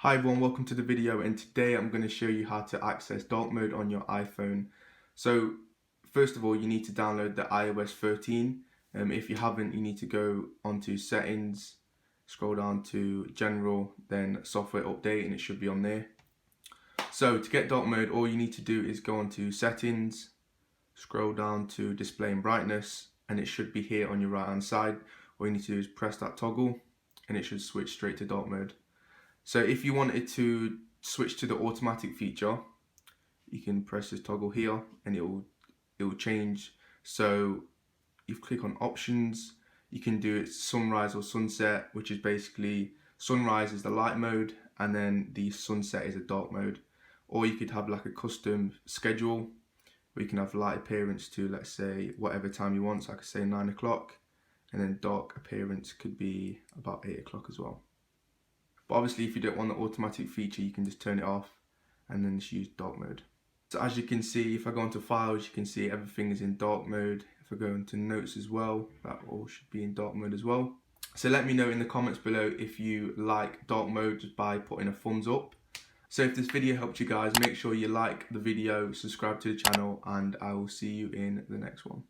Hi everyone, welcome to the video, and today I'm going to show you how to access dark mode on your iPhone. So first of all, you need to download the iOS 13. If you haven't, you need to go onto settings, scroll down to general, then software update, and it should be on there. So to get dark mode, all you need to do is go onto settings, scroll down to display and brightness, and it should be here on your right hand side. All you need to do is press that toggle and it should switch straight to dark mode. So if you wanted to switch to the automatic feature, you can press this toggle here and it will change. So you click on options, you can do it sunrise or sunset, which is basically sunrise is the light mode and then the sunset is a dark mode. Or you could have like a custom schedule where you can have light appearance to, let's say, whatever time you want. So I could say 9 o'clock, and then dark appearance could be about 8 o'clock as well. But obviously if you don't want the automatic feature, you can just turn it off and then just use dark mode. So as you can see, if I go into files, you can see everything is in dark mode. If I go into notes as well, that all should be in dark mode as well. So let me know in the comments below if you like dark mode just by putting a thumbs up. So if this video helped you guys, make sure you like the video, subscribe to the channel, and I will see you in the next one.